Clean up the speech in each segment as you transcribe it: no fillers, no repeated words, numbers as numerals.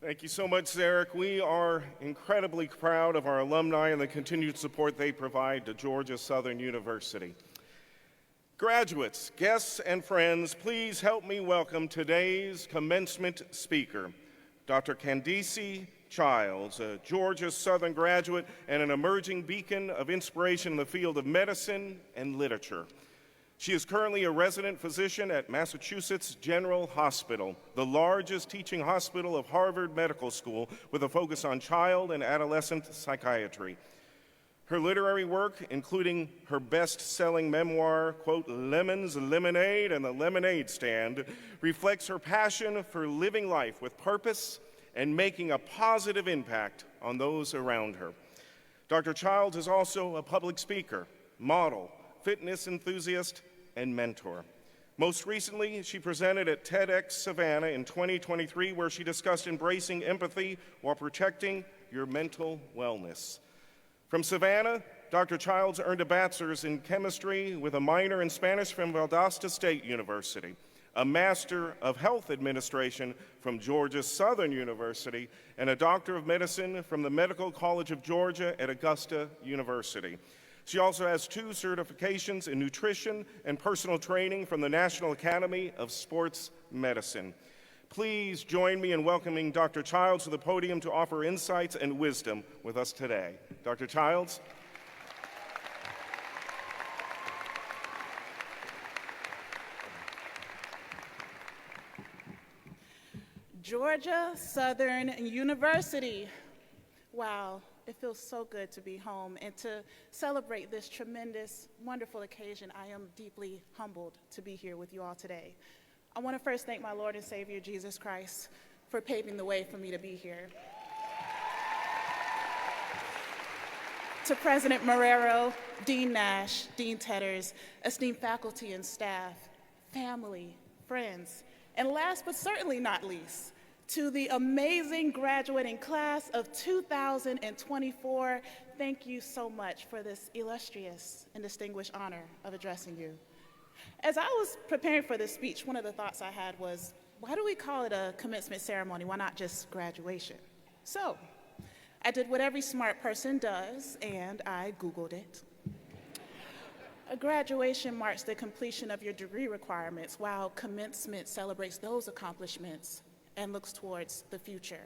Thank you so much, Zarek. We are incredibly proud of our alumni and the continued support they provide to Georgia Southern University. Graduates, guests, and friends, please help me welcome today's commencement speaker, Dr. Candicee Childs, a Georgia Southern graduate and an emerging beacon of inspiration in the field of medicine and literature. She is currently a resident physician at Massachusetts General Hospital, the largest teaching hospital of Harvard Medical School, with a focus on child and adolescent psychiatry. Her literary work, including her best-selling memoir, quote, Lemons, Lemonade, and the Lemonade Stand, reflects her passion for living life with purpose and making a positive impact on those around her. Dr. Childs is also a public speaker, model, fitness enthusiast, and mentor. Most recently, she presented at TEDx Savannah in 2023, where she discussed embracing empathy while protecting your mental wellness. From Savannah, Dr. Childs earned a bachelor's in chemistry with a minor in Spanish from Valdosta State University, a Master of Health Administration from Georgia Southern University, and a Doctor of Medicine from the Medical College of Georgia at Augusta University. She also has 2 certifications in nutrition and personal training from the National Academy of Sports Medicine. Please join me in welcoming Dr. Childs to the podium to offer insights and wisdom with us today. Dr. Childs. Georgia Southern University. Wow. It feels so good to be home and to celebrate this tremendous, wonderful occasion. I am deeply humbled to be here with you all today. I want to first thank my Lord and Savior, Jesus Christ, for paving the way for me to be here. To President Marrero, Dean Nash, Dean Tetters, esteemed faculty and staff, family, friends, and last but certainly not least, to the amazing graduating class of 2024, thank you so much for this illustrious and distinguished honor of addressing you. As I was preparing for this speech, one of the thoughts I had was, why do we call it a commencement ceremony? Why not just graduation? So I did what every smart person does, and I Googled it. A graduation marks the completion of your degree requirements, while commencement celebrates those accomplishments and looks towards the future.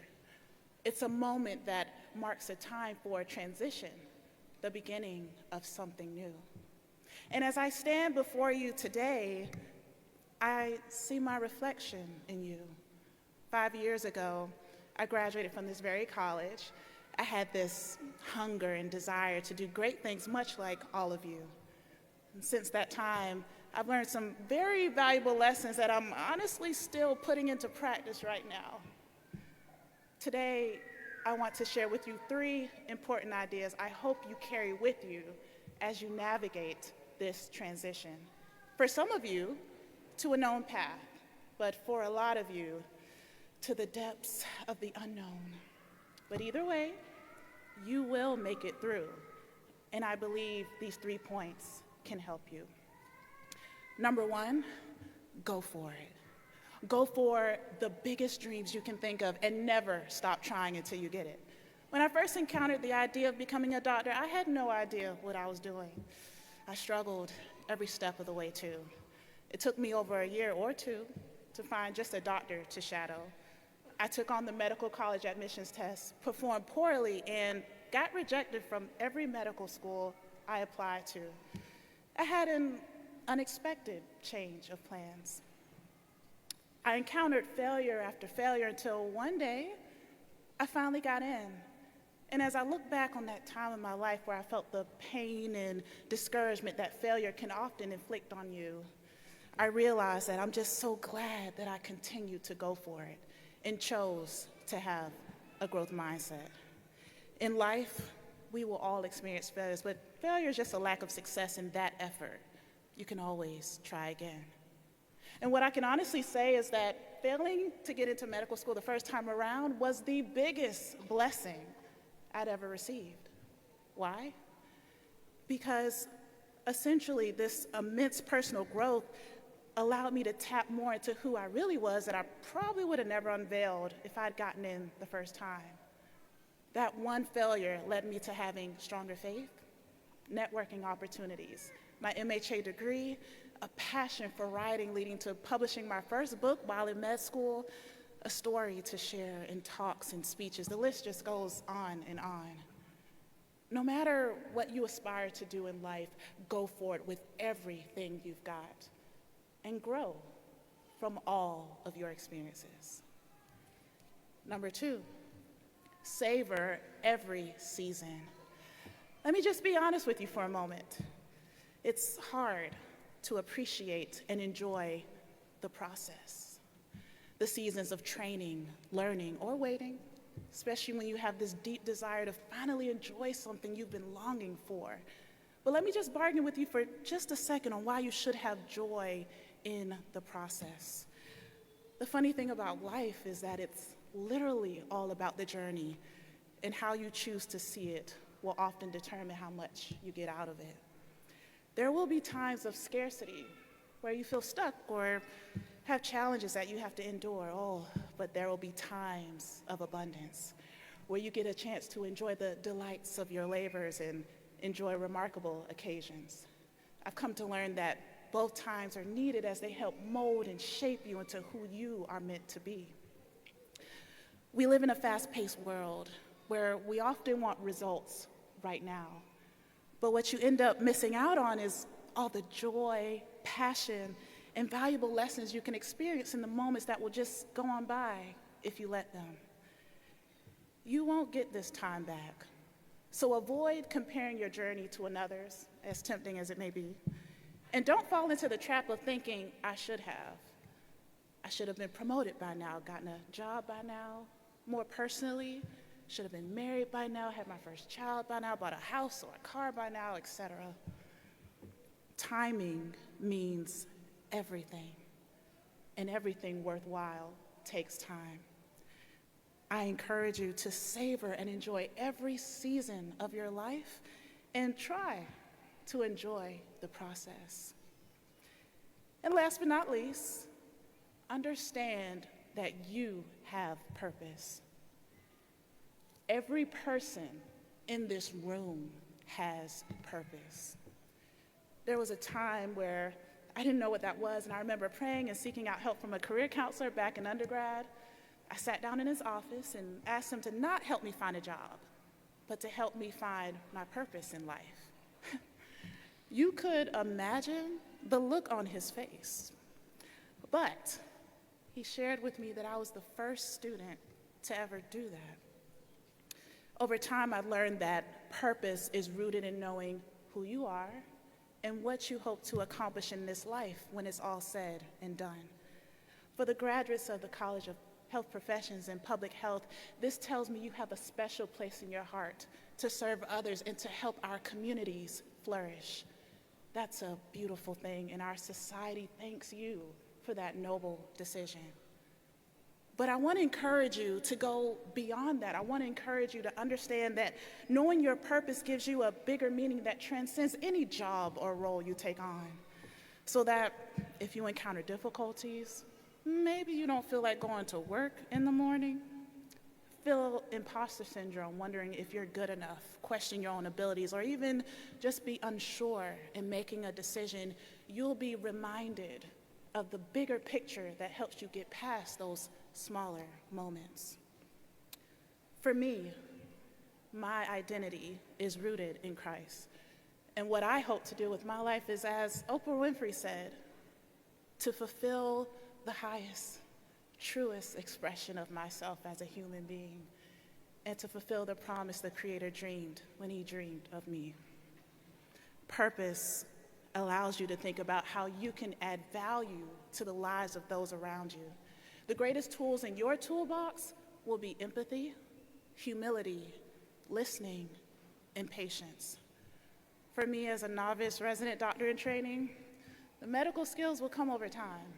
It's a moment that marks a time for a transition, the beginning of something new. And as I stand before you today, I see my reflection in you. 5 years ago, I graduated from this very college. I had this hunger and desire to do great things, much like all of you. And since that time, I've learned some very valuable lessons that I'm honestly still putting into practice right now. Today, I want to share with you 3 important ideas I hope you carry with you as you navigate this transition. For some of you, to a known path, but for a lot of you, to the depths of the unknown. But either way, you will make it through. And I believe these 3 points can help you. Number 1, go for it. Go for the biggest dreams you can think of and never stop trying until you get it. When I first encountered the idea of becoming a doctor, I had no idea what I was doing. I struggled every step of the way too. It took me over a year or 2 to find just a doctor to shadow. I took on the medical college admissions test, performed poorly, and got rejected from every medical school I applied to. I had an unexpected change of plans. I encountered failure after failure until one day I finally got in. And as I look back on that time in my life where I felt the pain and discouragement that failure can often inflict on you, I realized that I'm just so glad that I continued to go for it and chose to have a growth mindset. In life, we will all experience failures, but failure is just a lack of success in that effort. You can always try again. And what I can honestly say is that failing to get into medical school the first time around was the biggest blessing I'd ever received. Why? Because essentially this immense personal growth allowed me to tap more into who I really was that I probably would have never unveiled if I'd gotten in the first time. That one failure led me to having stronger faith, networking opportunities, my MHA degree, a passion for writing leading to publishing my first book while in med school, a story to share in talks and speeches. The list just goes on and on. No matter what you aspire to do in life, go for it with everything you've got and grow from all of your experiences. Number 2, savor every season. Let me just be honest with you for a moment. It's hard to appreciate and enjoy the process, the seasons of training, learning, or waiting, especially when you have this deep desire to finally enjoy something you've been longing for. But let me just bargain with you for just a second on why you should have joy in the process. The funny thing about life is that it's literally all about the journey, and how you choose to see it will often determine how much you get out of it. There will be times of scarcity where you feel stuck or have challenges that you have to endure. But there will be times of abundance where you get a chance to enjoy the delights of your labors and enjoy remarkable occasions. I've come to learn that both times are needed as they help mold and shape you into who you are meant to be. We live in a fast-paced world where we often want results right now. But what you end up missing out on is all the joy, passion, and valuable lessons you can experience in the moments that will just go on by if you let them. You won't get this time back. So avoid comparing your journey to another's, as tempting as it may be. And don't fall into the trap of thinking, I should have been promoted by now, gotten a job by now. More personally, should have been married by now, had my first child by now, bought a house or a car by now, etc. Timing means everything, and everything worthwhile takes time. I encourage you to savor and enjoy every season of your life and try to enjoy the process. And last but not least, understand that you have purpose. Every person in this room has purpose. There was a time where I didn't know what that was, and I remember praying and seeking out help from a career counselor back in undergrad. I sat down in his office and asked him to not help me find a job, but to help me find my purpose in life. You could imagine the look on his face, but he shared with me that I was the first student to ever do that. Over time, I've learned that purpose is rooted in knowing who you are and what you hope to accomplish in this life when it's all said and done. For the graduates of the College of Health Professions and Public Health, this tells me you have a special place in your heart to serve others and to help our communities flourish. That's a beautiful thing, and our society thanks you for that noble decision. But I want to encourage you to go beyond that. I want to encourage you to understand that knowing your purpose gives you a bigger meaning that transcends any job or role you take on. So that if you encounter difficulties, maybe you don't feel like going to work in the morning, feel imposter syndrome, wondering if you're good enough, question your own abilities, or even just be unsure in making a decision, you'll be reminded of the bigger picture that helps you get past those smaller moments. For me, my identity is rooted in Christ. And what I hope to do with my life is, as Oprah Winfrey said, to fulfill the highest, truest expression of myself as a human being, and to fulfill the promise the Creator dreamed when He dreamed of me. Purpose allows you to think about how you can add value to the lives of those around you. The greatest tools in your toolbox will be empathy, humility, listening, and patience. For me, as a novice resident doctor in training, the medical skills will come over time.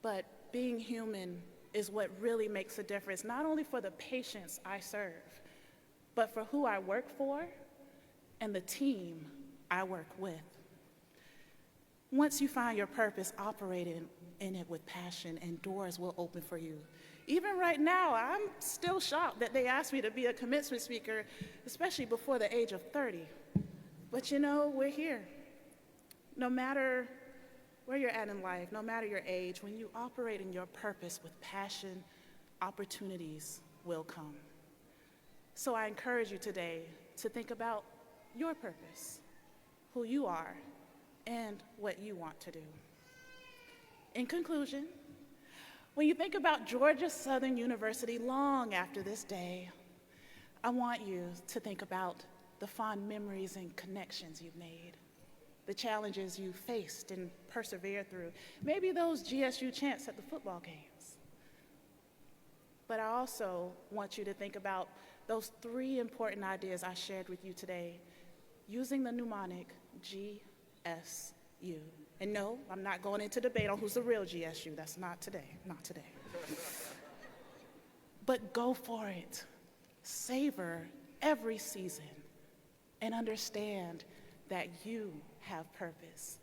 But being human is what really makes a difference, not only for the patients I serve, but for who I work for and the team I work with. Once you find your purpose, operating in it with passion, and doors will open for you. Even right now, I'm still shocked that they asked me to be a commencement speaker, especially before the age of 30. But you know, we're here. No matter where you're at in life, no matter your age, when you operate in your purpose with passion, opportunities will come. So I encourage you today to think about your purpose, who you are, and what you want to do. In conclusion, when you think about Georgia Southern University long after this day, I want you to think about the fond memories and connections you've made, the challenges you faced and persevered through, maybe those GSU chants at the football games. But I also want you to think about those 3 important ideas I shared with you today, using the mnemonic GSU. And no, I'm not going into debate on who's the real GSU. That's not today, not today. But go for it. Savor every season and understand that you have purpose.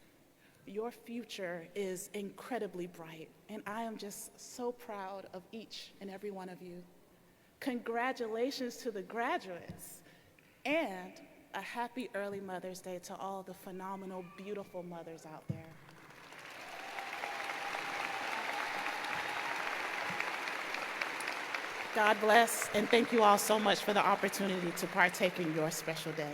Your future is incredibly bright, and I am just so proud of each and every one of you. Congratulations to the graduates, and a happy early Mother's Day to all the phenomenal, beautiful mothers out there. God bless, and thank you all so much for the opportunity to partake in your special day.